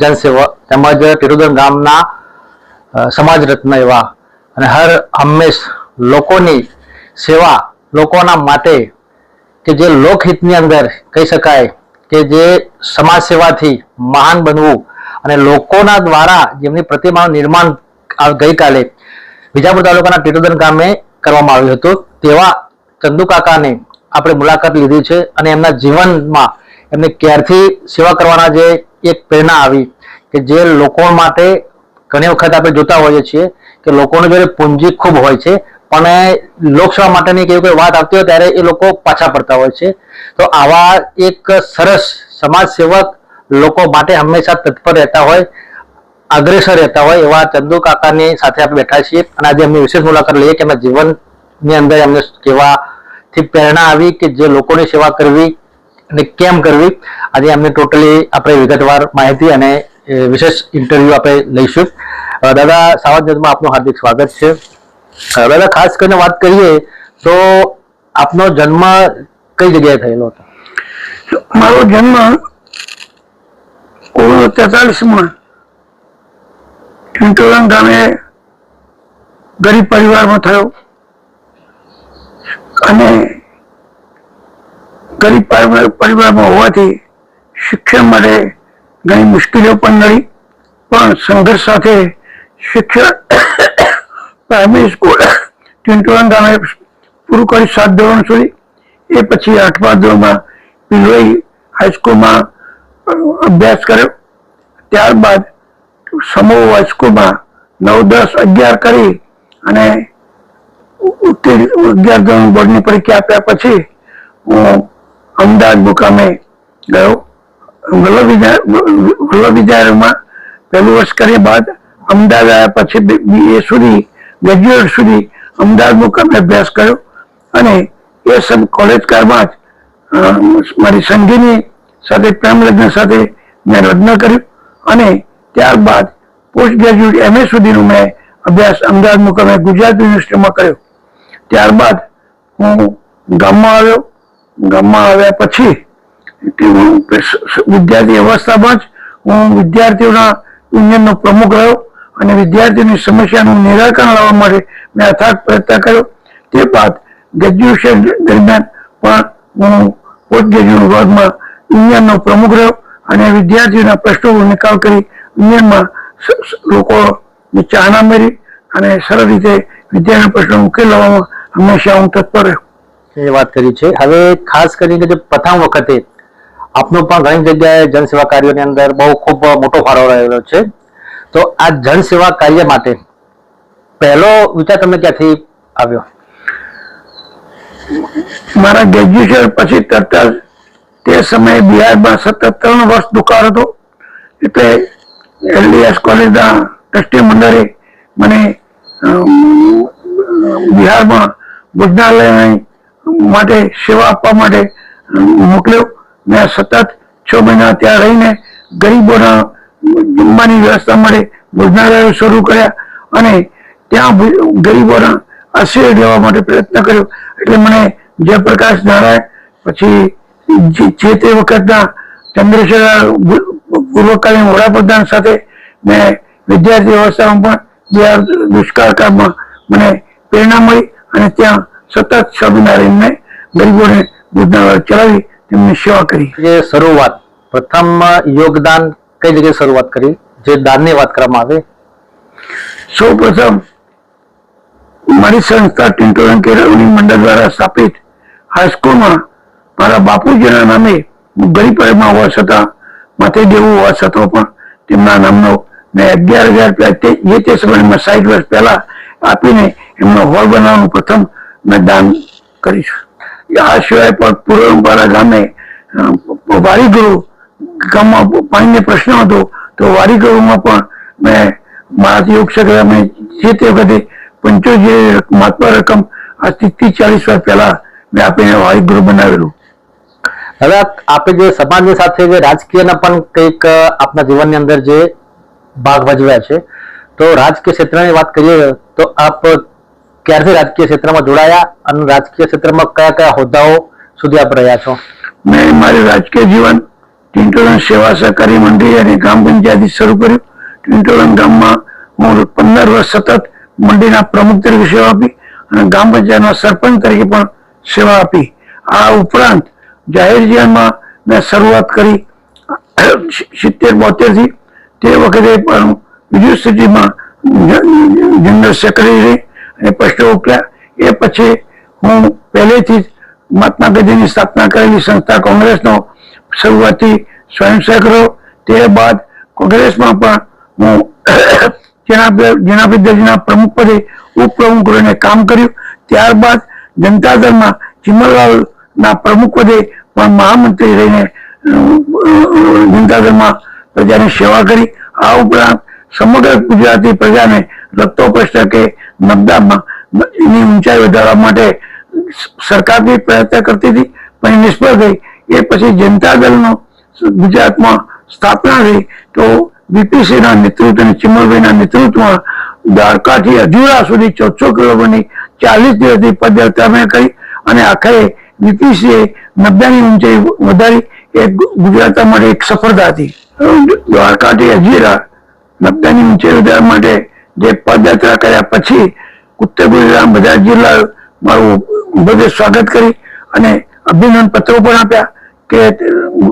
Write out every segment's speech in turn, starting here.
જનસેવા તેમજ ટિરોદર ગામના સમાજ રત્ન એવા અને હંમેશ લોકોની સેવા, લોકોના માટે કે જે લોકહિતની અંદર કહી શકાય કે જે સમાજ સેવાથી મહાન બનવું અને લોકોના દ્વારા જેમની પ્રતિમાનું નિર્માણ ગઈકાલે વિજાપુર તાલુકાના ટિરોદર ગામે કરવામાં આવ્યું હતું તેવા ચંદુ કાકાને આપણે મુલાકાત લીધી છે અને એમના જીવનમાં એમને ક્યારથી સેવા કરવાના જે એક પ્રેરણા આવી કે જે લોકો માટે ઘણી વખત આપણે જોતા હોઈએ છીએ કે લોકોની જોડે પૂંજી ખૂબ હોય છે પણ લોકસેવા માટેની કોઈ વાત આવતી હોય ત્યારે એ લોકો પાછા પડતા હોય છે. તો આવા એક સરસ સમાજ સેવક લોકો માટે હંમેશા તત્પર રહેતા હોય, અગ્રેસર રહેતા હોય એવા ચંદુ કાકાની સાથે આપણે બેઠા છીએ અને આજે એમની વિશેષ મુલાકાત લઈએ કે એમના જીવનની અંદર એમને કેવાથી પ્રેરણા આવી કે જે લોકોની સેવા કરવી અને કેમ કરવી. આજે એમને ટોટલી આપણે વિગતવાર માહિતી અને વિશેષ ઇન્ટરવ્યુ આપણે લઈશું. દાદા, સાવજ ન્યૂઝમાં આપનું હાર્દિક સ્વાગત છે. દાદા, ખાસ કરીને વાત કરીએ તો આપનો જન્મ કઈ જગ્યાએ થયેલો હતો? મારો જન્મ 1943માં ટિંટોરંગ ગામે ગરીબ પરિવારમાં થયો અને ગરીબ પરિવારમાં હોવાથી શિક્ષણ માટે ઘણી મુશ્કેલીઓ પણ નડી, પણ સંઘર્ષ સાથે શિક્ષણ પ્રાઇમરી સ્કૂલ ટિંટોરંગ ગામે પૂરું કરી 7 ધોરણ સુધી. એ પછી 8મા ધોરણમાં પિલોઈ હાઈસ્કૂલમાં અભ્યાસ કર્યો. ત્યારબાદ સમૂહ હાઈસ્કૂલમાં 9, 10, 11 કરી અને 11 ધોરણ બોર્ડની પરીક્ષા આપ્યા પછી હું અમદાવાદ મુકામે ગયો. વલ્લભ વિદ્યાલયમાં પહેલું વર્ષ કર્યા બાદ અમદાવાદ આવ્યા પછી BA સુધી, ગ્રેજ્યુએટ સુધી અમદાવાદ મુકામે અભ્યાસ કર્યો અને એ સબ કોલેજ કાળમાં જ મારી સંગીની સાથે પ્રેમ લગ્ન સાથે મેં લગ્ન કર્યું અને ત્યારબાદ પોસ્ટ ગ્રેજ્યુએટ MA સુધીનું મેં અભ્યાસ અમદાવાદ મુકામે ગુજરાત યુનિવર્સિટીમાં કર્યો. ત્યારબાદ હું ગામમાં આવ્યો. ગામમાં આવ્યા પછી વિદ્યાર્થી અવસ્થામાં જ હું વિદ્યાર્થીઓના યુનિયનનો પ્રમુખ રહ્યો અને વિદ્યાર્થીઓની સમસ્યાનું નિરાકરણ લાવવા માટે મેં અથાગ પ્રયત્ન કર્યો. તે બાદ ગ્રેજ્યુએશન દરમિયાન પણ હું પોસ્ટ ગ્રેજ્યુએટ વર્ગમાં યુનિયનનો પ્રમુખ રહ્યો અને વિદ્યાર્થીઓના પ્રશ્નોનો નિકાલ કરી યુનિયનમાં લોકોની ચાહના મેળવી અને સરળ રીતે વિદ્યાર્થીના પ્રશ્નો ઉકેલ લાવવામાં હંમેશા હું તત્પર રહ્યો. એ વાત કરી છે. હવે ખાસ કરીને જે પ્રથમ વખતે આપનો પણ ઘણી જગ્યાએ જનસેવા કાર્યોની અંદર બહુ ખૂબ મોટો ફાળો રહેલો છે. તો આ જનસેવા કાર્ય માટે પહેલો વિચાર તમને ક્યાંથી આવ્યો? મારા ગ્રેજ્યુએશન પછી તરત જ તે સમયે બિહારમાં સતત 3 વર્ષ દુકાળ હતો એટલે LDS કોલેજના ટ્રસ્ટી મંડળે મને બિહારમાં ભોજનાલય માટે સેવા આપવા માટે મોકલ્યો. મેં સતત 6 મહિના ત્યાં રહીને ગરીબોના જમવાની વ્યવસ્થા માટે ભોજનાલયો શરૂ કર્યા અને ત્યાં ગરીબોના આશીર્વાદ લેવા માટે પ્રયત્ન કર્યો. એટલે મને જયપ્રકાશ નારાયણ પછી જે તે વખતના ચંદ્રશેખર પૂર્વકાલીન વડાપ્રધાન સાથે મેં વિદ્યાર્થી અવસ્થામાં પણ બિહાર દુષ્કાળ કાળમાં મને પ્રેરણા મળી અને ત્યાં સતત સ્વામિનારાયણને ગરીબોને ભોજનાલય ચલાવી તેમની સેવા કરી. જે શરૂઆત, પ્રથમ યોગદાન કઈ જગ્યાએ શરૂઆત કરી? જે દાનની વાત કરવામાં આવે, સૌ પ્રથમ મારી સંસ્થા ટિંટોરંગ કેળવણી મંડળ દ્વારા સ્થાપિત હાઈસ્કૂલમાં મારા બાપુજીના નામે ગરીબ પરિવારમાં હોવા છતાં માથે દેવું હોવા છતાં પણ તેમના નામનો મેં 11,000 જે તે સમયમાં 60 વર્ષ પહેલા આપીને એમનો હોલ બનાવવાનું પ્રથમ મેં દાન કરીશું. આ સિવાય પણ પૂર્વંપારા ગામે વારીગૃહ ગામમાં પાણીનો પ્રશ્ન હતો તો વારીગૃહમાં પણ મેં મારાથી યોગ શકે મેં જે તે વખતે 75 મહાત્મા રકમ આજથી 30-40 વર્ષ પહેલા મેં આપીને વારીગૃહ બનાવેલું. હવે આપે જે સમાજની સાથે જે રાજકીયના પણ કંઈક આપના જીવનની અંદર જે ભાગ ભજવ્યા છે, તો રાજકીય ક્ષેત્રની વાત કરીએ તો આપ ક્યારથી રાજકીય ક્ષેત્રમાં જોડાયા અને રાજકીય ક્ષેત્રમાં કયા કયા હોદ્દાઓ સુધી આપ રહ્યા છો? મેં મારું રાજકીય જીવન ટિન્ટોરન સેવા સહકારી મંડળી અને ગ્રામ પંચાયતથી શરૂ કર્યું. ટિન્ટોરન ગામમાં હું 15 વર્ષ સતત મંડળીના પ્રમુખ તરીકે સેવા આપી અને ગ્રામ પંચાયતના સરપંચ તરીકે પણ સેવા આપી. આ ઉપરાંત જાહેર જીવનમાં મેં શરૂઆત કરી 70-72 થી. તે વખતે પણ યુનિવર્સિટીમાં જનરલ સેક્રેટરી અને પ્રશ્નો ઉઠ્યા. એ પછી હું પહેલેથી જ મહાત્મા ગાંધીની સ્થાપના કરેલી સંસ્થા કોંગ્રેસનો શરૂઆતથી સ્વયંસેવક રહ્યો. તે બાદ કોંગ્રેસમાં પણ હું જેનાભાઈ દરજીના પ્રમુખ પદે ઉપપ્રમુખ રહીને કામ કર્યું. ત્યારબાદ જનતા દળમાં ચિમનલાલના પ્રમુખ પદે પણ મહામંત્રી રહીને જનતા દળમાં પ્રજાની સેવા કરી. આ ઉપરાંત સમગ્ર ગુજરાતી પ્રજાને લગતો પ્રશ્ન કે નબદામાં એની ઊંચાઈ વધારવા માટે સરકાર બી પ્રયત્ન કરતી હતી પણ એ નિષ્ફળ ગઈ. એ પછી જનતા દળનો ગુજરાતમાં સ્થાપના થઈ તો વીપીસીના નેતૃત્વ અને ચિમનભાઈના નેતૃત્વમાં દ્વારકાથી અધૂરા સુધી 1400 કિલોમીટરની 40 દિવસની પદયાત્રા મેં કરી અને આખરે વીપીસીએ નબદાની ઊંચાઈ વધારી. એ ગુજરાત માટે એક સફળતા હતી. દ્વારકાથી અજીરા નબદાની ઊંચાઈ વધારવા માટે જે પદયાત્રા કર્યા પછી ઉત્તર ગુજરાતના બધા જિલ્લા મારું બધે સ્વાગત કરી અને અભિનંદન પત્રો પણ આપ્યા કે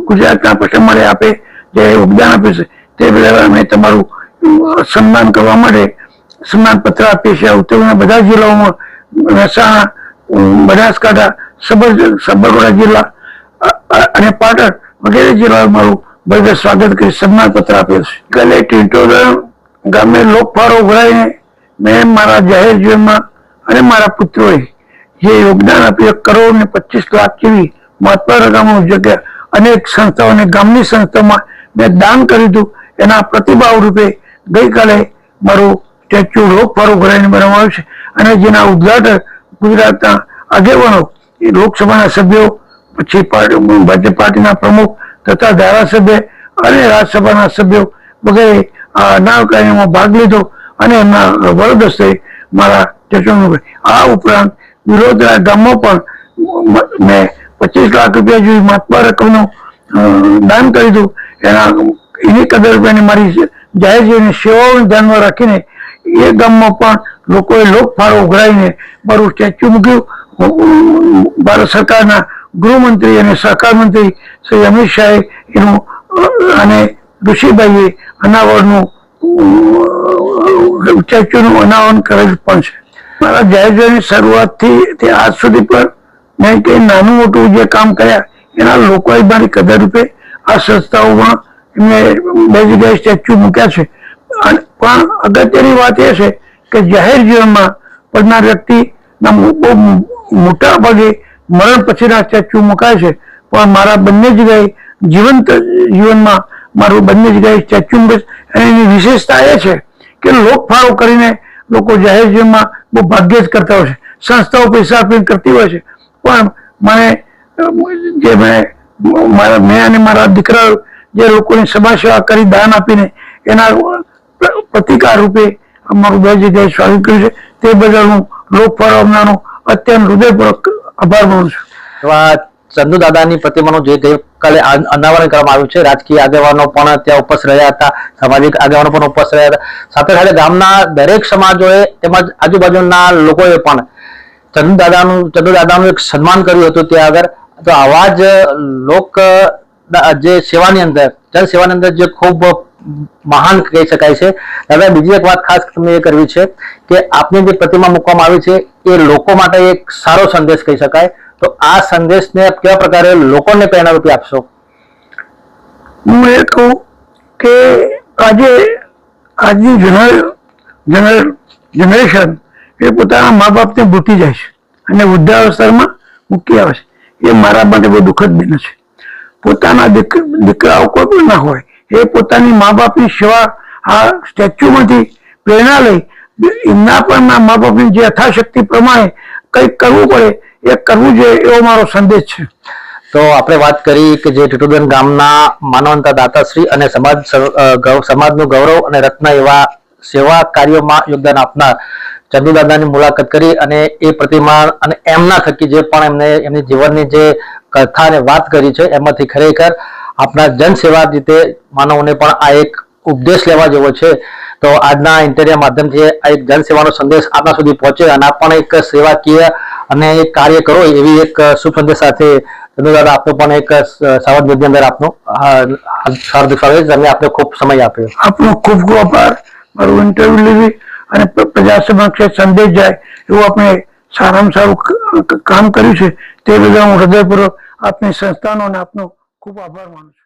ગુજરાતના પ્રશ્ન માટે આપે જે યોગદાન આપ્યું છે તે બદલ અમે તમારું સન્માન કરવા માટે સન્માન પત્ર આપીએ છીએ. ઉત્તર ગુજરાતના બધા જિલ્લાઓમાં મહેસાણા, બનાસકાંઠા, સાબરકાંઠા જિલ્લા અને પાટણ વગેરે જિલ્લાઓ મારું બધે સ્વાગત કરી સન્માન પત્ર આપ્યું છે. ગલે ટિન્ટોરન ગામે લોકફાળો ઉઘરાવીને મેં મારા જાહેર જીવનમાં અને મારા પુત્રોએ જે યોગદાન આપ્યું 1,25,00,000 જેવી મહત્વ રકમની જગ્યા અનેક સંસ્થાઓ અને ગામની સંસ્થાઓમાં મેં દાન કર્યું હતું. એના પ્રતિભાવ રૂપે ગઈકાલે મારું સ્ટેચ્યુ લોકફાળો ઉઘરાવીને બનાવવામાં આવ્યું છે અને જેના ઉદઘાટન ગુજરાતના આગેવાનો લોકસભાના સભ્યો પછી ભાજપ પાર્ટીના પ્રમુખ તથા ધારાસભ્ય અને રાજ્યસભાના સભ્યો વગેરે અનાવ કાર્યમાં ભાગ લીધો અને એમના વરદ હસ્તે મારા સ્ટેચ્યુ. આ ઉપરાંત વિરોધના ગામમાં પણ મેં 25 લાખ રૂપિયા જેવી મહત્વ રકમનું દાન કર્યું હતું. એની કદર રૂપિયાની મારી જાહેર જીવનની સેવાઓને ધ્યાનમાં રાખીને એ ગામમાં પણ લોકોએ લોકફાળો ઉઘરાવીને મારું સ્ટેચ્યુ મૂક્યું. ભારત સરકારના ગૃહમંત્રી અને સહકાર મંત્રી શ્રી અમિત શાહે એનું અને ઋષિભાઈએ અનાવરણનું સ્ટેચ્યુનું અનાવરણ કરેલું પણ છે. મારા જાહેર જીવનની શરૂઆતથી તે આજ સુધી પણ મેં કંઈ નાનું મોટું જે કામ કર્યા એના લોકોએ મારી કદર રૂપે આ સંસ્થાઓમાં એમને 2 જગ્યાએ સ્ટેચ્યુ મૂક્યા છે. પણ અગત્યની વાત એ છે કે જાહેર જીવનમાં પડનાર વ્યક્તિના બહુ મોટા ભાગે મરણ પછીના સ્ટેચ્યુ મુકાય છે પણ મારા બંને જગ્યાએ જીવંત જીવનમાં મારું બંને જગ્યાએ સ્ટેચ્યુ મૂકે છે. અને એની વિશેષતા એ છે કે લોકફાળો કરીને લોકો જાહેર જીવનમાં બહુ ભાગ્યે જ કરતા હોય છે. સંસ્થાઓ પૈસા આપીને કરતી હોય છે પણ મને જે મેં અને મારા દીકરાઓ જે લોકોની સમાજ સેવા કરી દાન આપીને એના પ્રતિકાર રૂપે અમારું 2 જગ્યાએ સ્વાગત કર્યું છે. તે બદલ હું લોકફાળો આપનારનો અત્યંત હૃદયપૂર્વક આભાર માનું છું. એવા ચંદુ દાદાની પ્રતિમાનું જે ગઈકાલે અનાવરણ કરવામાં આવ્યું છે, રાજકીય આગેવાનો પણ ત્યાં ઉપસ્થિત રહ્યા હતા, સામાજિક આગેવાનો પણ ઉપસ્થિત રહ્યા હતા. સાથે સાથે ગામના દરેક સમાજોએ તેમજ આજુબાજુના લોકોએ પણ ચંદુ દાદાનું એક સન્માન કર્યું હતું ત્યાં આગળ. તો આવા જ લોક જે સેવાની અંદર જન સેવાની અંદર જે ખૂબ મહાન કહી શકાય છે. દાદા, બીજી એક વાત ખાસ તમને એ કરવી છે કે આપની જે પ્રતિમા મૂકવામાં આવી છે એ લોકો માટે એક સારો સંદેશ કહી શકાય. તો આ સંદેશને કેવા પ્રકારે લોકોને પ્રેરણારૂપી આપશો? હું એ કહું કે આજની જનરેશન એ પોતાના મા બાપને ભૂલી જાય છે અને વૃદ્ધાવસ્થામાં મૂકી આવે છે. એ મારા માટે બહુ દુઃખદ બને છે. પોતાના દીકરાઓ કોઈ પણ ના હોય એ પોતાની મા બાપની સેવા આ સ્ટેચ્યુમાંથી પ્રેરણા લઈ એમના પણ મા બાપની જે યથાશક્તિ પ્રમાણે કંઈક કરવું પડે એ કરવું જોઈએ એવો મારો સંદેશ છે. તો આપણે વાત કરી કે જે ટીટોદન ગામના માનવંતા દાતાશ્રી અને સમાજનું ગૌરવ અને રત્ન એવા સેવા કાર્યોમાં યોગદાન આપનાર ચંદુદાદાની મુલાકાત કરી અને એ પ્રતિમા અને એમના થકી જે પણ એમને એમની જીવનની જે કથા અને વાત કરી છે એમાંથી ખરેખર આપણા જનસેવા રીતે માનવોને પણ આ એક ઉપદેશ લેવા જેવો છે. તો આજના ઇન્ટરવ્યુ માધ્યમથી આ એક જનસેવાનો સંદેશ આપણા સુધી પહોંચે અને આપ પણ એક સેવાકીય અને એક કાર્ય કરો એવી એક શુભ સંદેશ સાથે ચંદુદાદા આપનો પણ એક સાવધ નિધિ અંદર આપનો હાર્દિક સ્વાગત. તમે આપને ખૂબ સમય આપ્યો. આપનો ખૂબ ખૂબ આભાર. મારું ઇન્ટરવ્યુ લેવી અને પ્રજા સમક્ષ સંદેશ જાય એવું આપણે સારામાં સારું કામ કર્યું છે તે બદલ હું હૃદયપૂર્વક આપની સંસ્થાનો અને આપનો ખૂબ આભાર માનું છું.